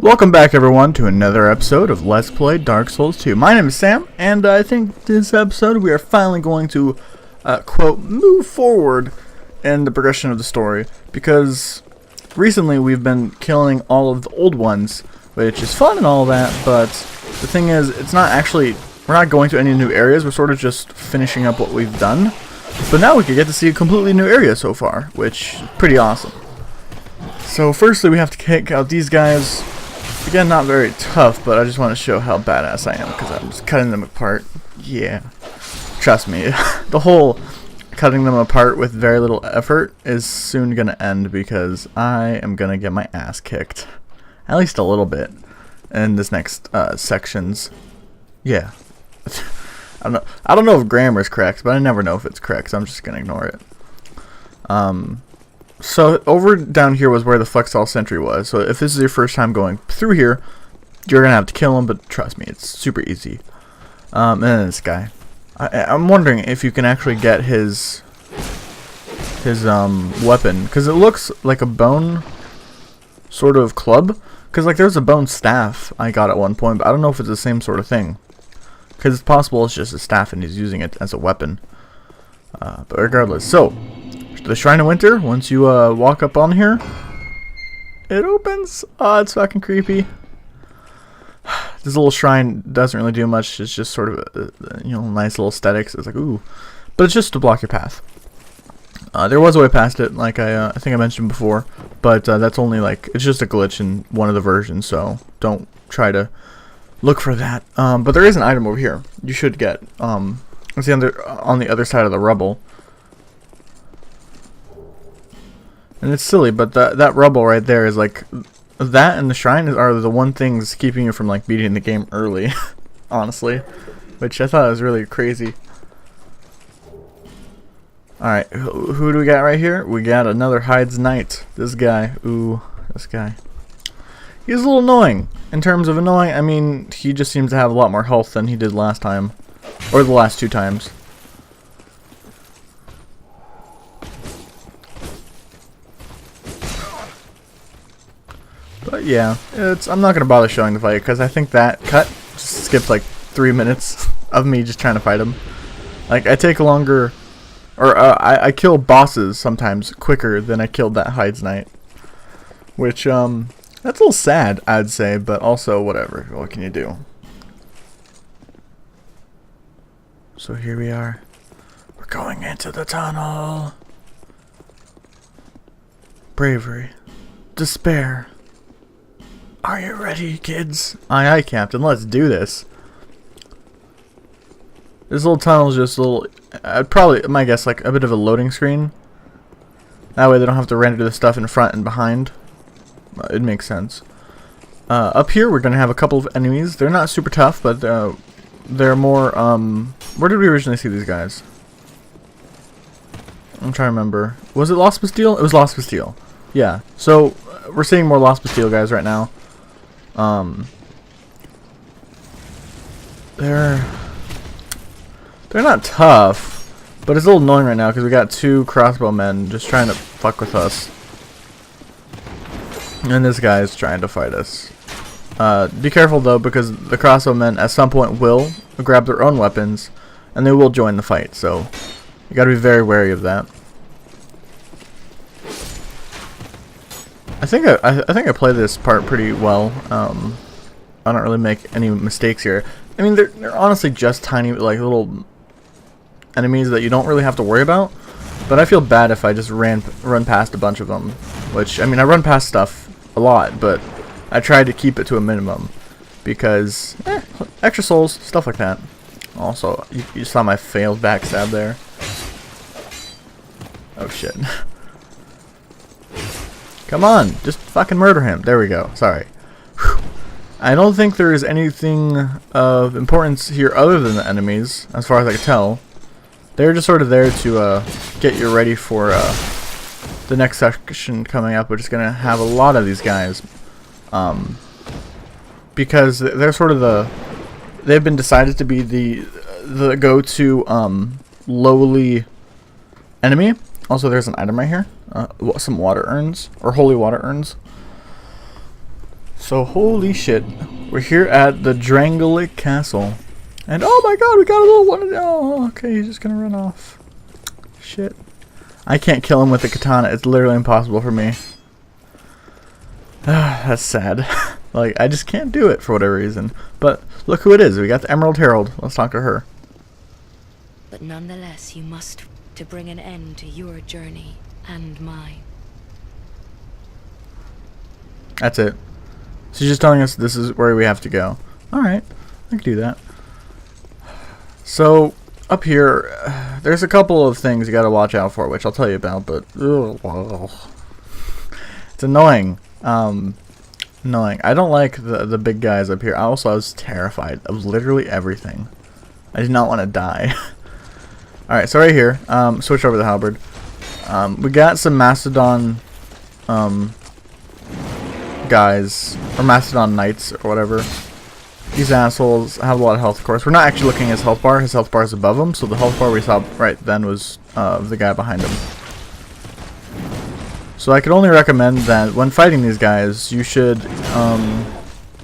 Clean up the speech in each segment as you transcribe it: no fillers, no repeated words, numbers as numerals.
Welcome back, everyone, to another episode of Let's Play Dark Souls 2. My name is Sam, and I think this episode we are finally going to, quote, move forward in the progression of the story, because recently we've been killing all of the old ones, which is fun and all that, but the thing is, it's not actually, we're not going to any new areas, we're sort of just finishing up what we've done, but now we can get to see a completely new area so far, which is pretty awesome. So firstly, we have to kick out these guys. Again, not very tough, but I just want to show how badass I am, because I'm just cutting them apart. Yeah. Trust me, the whole cutting them apart with very little effort is soon going to end, because I am going to get my ass kicked. At least a little bit in this next sections. Yeah. I don't know if grammar is correct, but I never know if it's correct, so I'm just going to ignore it. So over down here was where the Flexall Sentry was. So if this is your first time going through here, you're gonna have to kill him. But trust me, it's super easy. And then this guy, I'm wondering if you can actually get his weapon, because it looks like a bone sort of club. Because like there's a bone staff I got at one point, but I don't know if it's the same sort of thing. Because it's possible it's just a staff and he's using it as a weapon. But regardless, so. The Shrine of Winter, once you walk up on here, it opens. Oh, it's fucking creepy. This little shrine doesn't really do much. It's just sort of a, nice little aesthetics. It's like, ooh. But it's just to block your path. There was a way past it, like I think I mentioned before, but that's only like, it's just a glitch in one of the versions, so don't try to look for that. But there is an item over here you should get. It's on the other side of the rubble. And it's silly, but that rubble right there is like, that and the shrine are the one things keeping you from like beating the game early, honestly, which I thought was really crazy. Alright, who do we got right here? We got another Hyde's Knight. This guy, ooh, this guy. He's a little annoying. In terms of annoying, I mean, he just seems to have a lot more health than he did last time, or the last two times. But yeah, I'm not gonna bother showing the fight because I think that cut just skipped like 3 minutes of me just trying to fight him. Like I take longer, or I kill bosses sometimes quicker than I killed that Hyde's Knight, which that's a little sad, I'd say, but also whatever. What can you do? So here we are. We're going into the tunnel. Bravery, despair. Are you ready, kids? Aye, aye, Captain. Let's do this. This little tunnel is just a little... probably, my guess, like a bit of a loading screen. That way they don't have to render the stuff in front and behind. It makes sense. Up here, we're going to have a couple of enemies. They're not super tough, but they're more... where did we originally see these guys? I'm trying to remember. Was it Lost Bastille? It was Lost Bastille. Yeah. So, we're seeing more Lost Bastille guys right now. They're not tough, but it's a little annoying right now because we got two crossbowmen just trying to fuck with us, and this guy is trying to fight us. Be careful though, because the crossbowmen at some point will grab their own weapons, and they will join the fight. So you got to be very wary of that. I think I play this part pretty well. I don't really make any mistakes here. I mean, they're honestly just tiny, like little enemies that you don't really have to worry about. But I feel bad if I just run past a bunch of them. Which, I mean, I run past stuff a lot, but I try to keep it to a minimum because extra souls, stuff like that. Also, you saw my failed backstab there. Oh shit. Come on, just fucking murder him. There we go. Sorry. Whew. I don't think there is anything of importance here other than the enemies, as far as I can tell. They're just sort of there to get you ready for the next section coming up, which is going to have a lot of these guys. Because they're sort of they've been decided to be the go-to lowly enemy. Also, there's an item right here. Some water urns, or holy water urns. So holy shit, we're here at the Drangleic Castle, and oh my god, we got a little one. Oh, okay, he's just gonna run off. Shit, I can't kill him with the katana. It's literally impossible for me. That's sad. Like, I just can't do it for whatever reason. But look who it is. We got the Emerald Herald. Let's talk to her. But nonetheless, you must to bring an end to your journey and mine. That's it. She's just telling us this is where we have to go. Alright, I can do that. So, up here, there's a couple of things you gotta watch out for, which I'll tell you about, but it's annoying. Annoying. I don't like the big guys up here. I was terrified of literally everything. I did not want to die. Alright, so right here, switch over the halberd. We got some Mastodon guys, or Mastodon Knights, or whatever. These assholes have a lot of health, of course. We're not actually looking at his health bar. His health bar is above him, so the health bar we saw right then was the guy behind him. So I could only recommend that when fighting these guys, you should,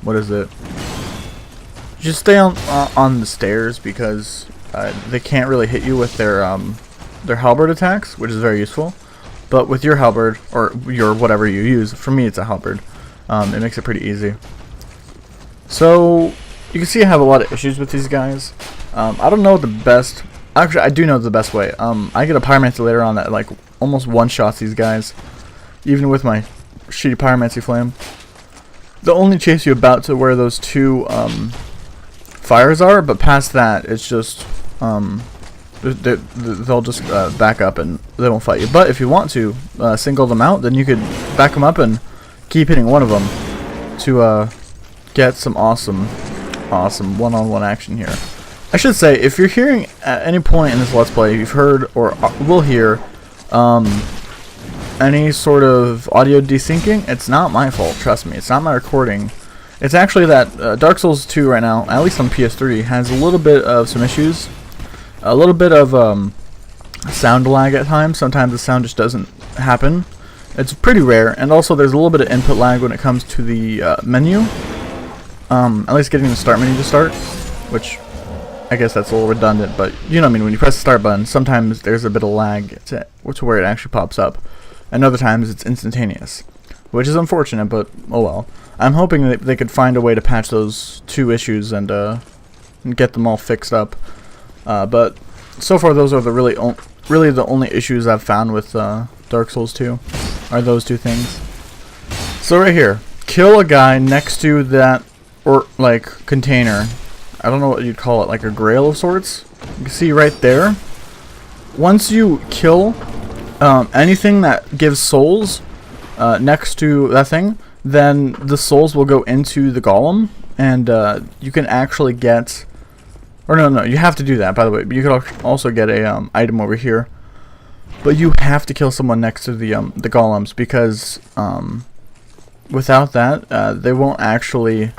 what is it? Just stay on the stairs, because they can't really hit you with their halberd attacks, which is very useful. But with your halberd, or your whatever you use, for me it's a halberd, it makes it pretty easy. So you can see I have a lot of issues with these guys. I don't know the best. Actually, I do know the best way. I get a pyromancy later on that like almost one-shots these guys, even with my shitty pyromancy flame. They'll only chase you about to where those two fires are, but past that, it's just they'll just back up and they won't fight you. But if you want to single them out, then you could back them up and keep hitting one of them to get some awesome one-on-one action here. I should say, if you're hearing at any point in this Let's Play, you've heard or will hear any sort of audio desyncing, it's not my fault, trust me. It's not my recording. It's actually that Dark Souls 2 right now, at least on PS3, has a little bit of some issues. A little bit of sound lag at times. Sometimes the sound just doesn't happen. It's pretty rare, and also there's a little bit of input lag when it comes to the menu. At least getting the start menu to start, which I guess that's a little redundant, but you know what I mean. When you press the start button, sometimes there's a bit of lag to where it actually pops up, and other times it's instantaneous, which is unfortunate, but oh well. I'm hoping that they could find a way to patch those two issues and get them all fixed up. But so far, those are the really the only issues I've found with Dark Souls 2, are those two things. So right here, kill a guy next to that container. I don't know what you'd call it, like a grail of sorts. You can see right there. Once you kill anything that gives souls next to that thing, then the souls will go into the golem, and you can actually get. Or no, you have to do that, by the way. But you could also get a item over here. But you have to kill someone next to the golems, because without that, they won't actually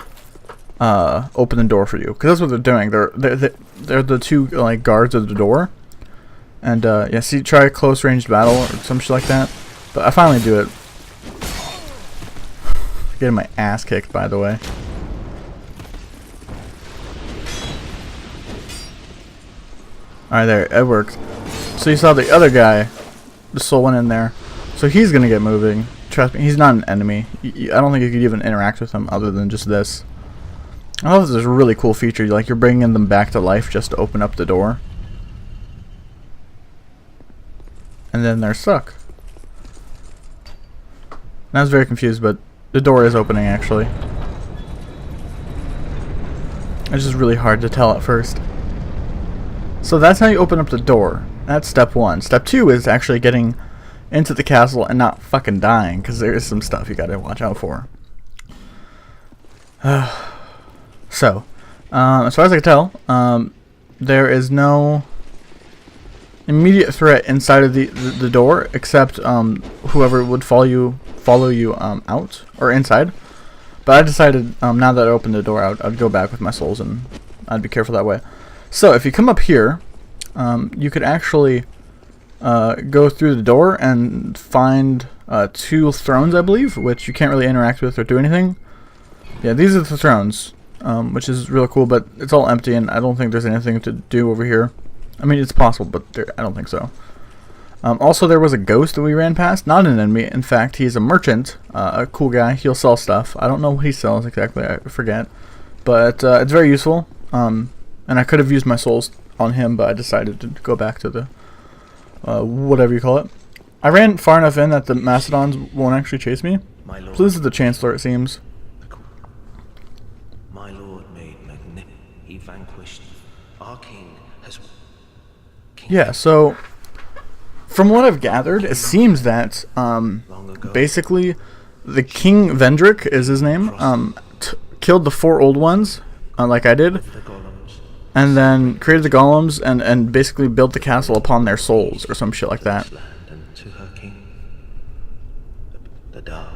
open the door for you. Because that's what they're doing. They're the two like guards of the door. And yeah, see, try a close range battle or some shit like that. But I finally do it. Getting my ass kicked, by the way. Alright, there, it worked. So you saw the other guy, the soul went in there. So he's gonna get moving. Trust me, he's not an enemy. I don't think you could even interact with him other than just this. I love this is a really cool feature. Like, you're bringing them back to life just to open up the door. And then they're stuck. I was very confused, but the door is opening actually. It's just really hard to tell at first. So that's how you open up the door. That's step one. Step two is actually getting into the castle and not fucking dying, because there is some stuff you gotta watch out for. So, as far as I can tell, there is no immediate threat inside of the door, except whoever would follow you out or inside. But I decided now that I opened the door, I'd go back with my souls, and I'd be careful that way. So if you come up here, you could actually go through the door and find two thrones, I believe, which you can't really interact with or do anything. Yeah, these are the thrones, which is really cool, but it's all empty, and I don't think there's anything to do over here. I mean, it's possible, but I don't think so. Also, there was a ghost that we ran past. Not an enemy. In fact, he's a merchant, a cool guy. He'll sell stuff. I don't know what he sells exactly. I forget. But it's very useful. And I could have used my souls on him, but I decided to go back to the whatever you call it. I ran far enough in that the Mastodons won't actually chase me. So this is the Chancellor, it seems. My lord made magnificent. He vanquished. Our king has. Yeah, so from what I've gathered, it seems that basically the King Vendrick is his name. Killed the 4 old ones, like I did, and then created the golems and basically built the castle upon their souls or some shit like that. And to her king, the dark.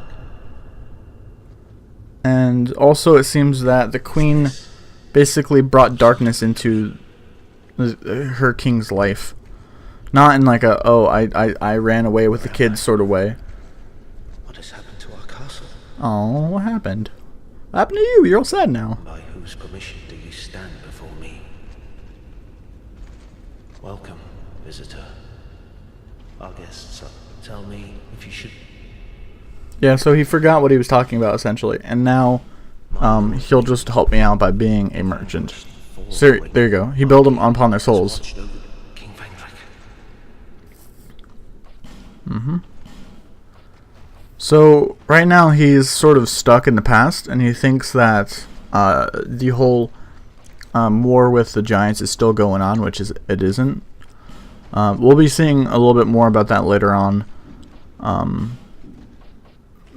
And also, it seems that the queen basically brought darkness into her king's life. Not in like a, oh, I ran away with the kids sort of way. What has happened to our castle? Oh, what happened? What happened to you? You're all sad now. By whose permission do you stand before me? Welcome, visitor. Our guests, tell me if you should. Yeah, so he forgot what he was talking about, essentially. And now he'll just help me out by being a merchant. So there you go. He built them upon their souls. So right now he's sort of stuck in the past, and he thinks that the whole war with the giants is still going on, which it isn't. We'll be seeing a little bit more about that later on.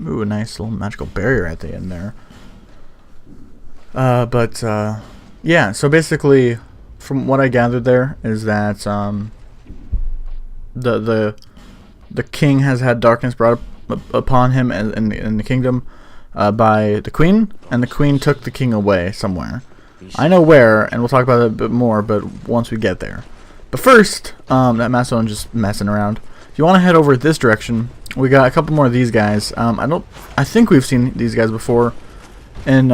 Ooh, a nice little magical barrier at the end there. Yeah, so basically, from what I gathered there, is that the king has had darkness brought upon him in the kingdom by the queen, and the queen took the king away somewhere. I know where, and we'll talk about it a bit more, but once we get there. But first, that Mastodon just messing around. If you want to head over this direction, we got a couple more of these guys. I think we've seen these guys before in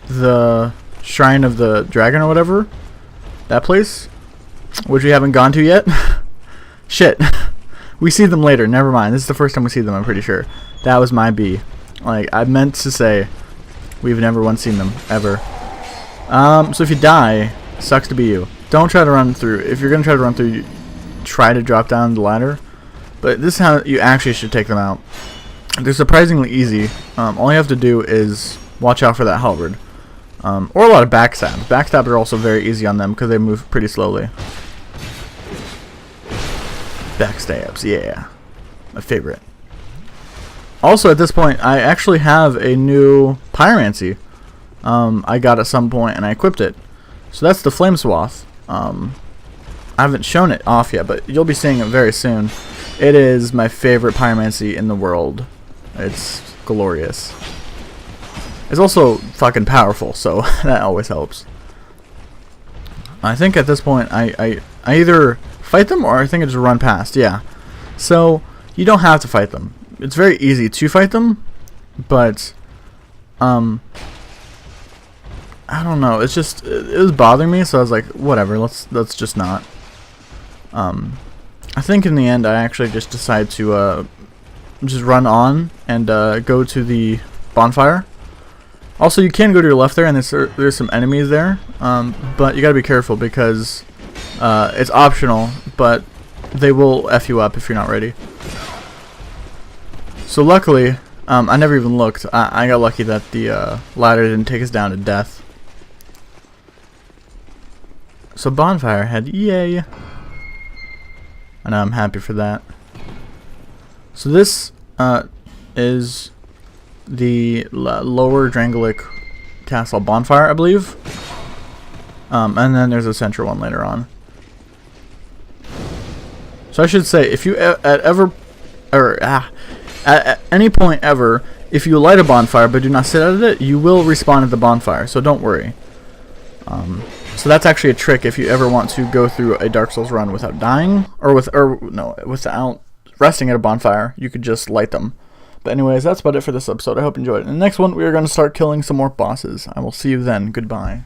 the Shrine of the Dragon or whatever. That place, which we haven't gone to yet. Shit. We see them later. Never mind. This is the first time we see them, I'm pretty sure. That was my B. Like, I meant to say we've never once seen them, ever. So if you die, sucks to be you. Don't try to run through. If you're going to try to run through, try to drop down the ladder. But this is how you actually should take them out. They're surprisingly easy. All you have to do is watch out for that halberd. Or a lot of backstabs. Backstabs are also very easy on them because they move pretty slowly. Backstabs, yeah. My favorite. Also, at this point, I actually have a new pyromancy. I got at some point and I equipped it. So that's the flame swath. I haven't shown it off yet, but you'll be seeing it very soon. It is my favorite pyromancy in the world. It's glorious. It's also fucking powerful, so that always helps. I think at this point I either fight them or I think I just run past. Yeah. So you don't have to fight them. It's very easy to fight them, but I don't know. It's just it was bothering me, so I was like, whatever. Let's just not. I think in the end I actually just decided to just run on and go to the bonfire. Also, you can go to your left there, and there's some enemies there, but you gotta be careful because it's optional, but they will F you up if you're not ready. So luckily, I never even looked. I got lucky that the ladder didn't take us down to death. So bonfire head, yay! And I'm happy for that. So this is the lower Drangleic Castle bonfire, I believe. And then there's a central one later on. So I should say, if you at any point ever, if you light a bonfire but do not sit at it, you will respawn at the bonfire. So don't worry. So that's actually a trick if you ever want to go through a Dark Souls run without dying, or without resting at a bonfire. You could just light them. But anyways, that's about it for this episode. I hope you enjoyed it. In the next one, we are going to start killing some more bosses. I will see you then. Goodbye.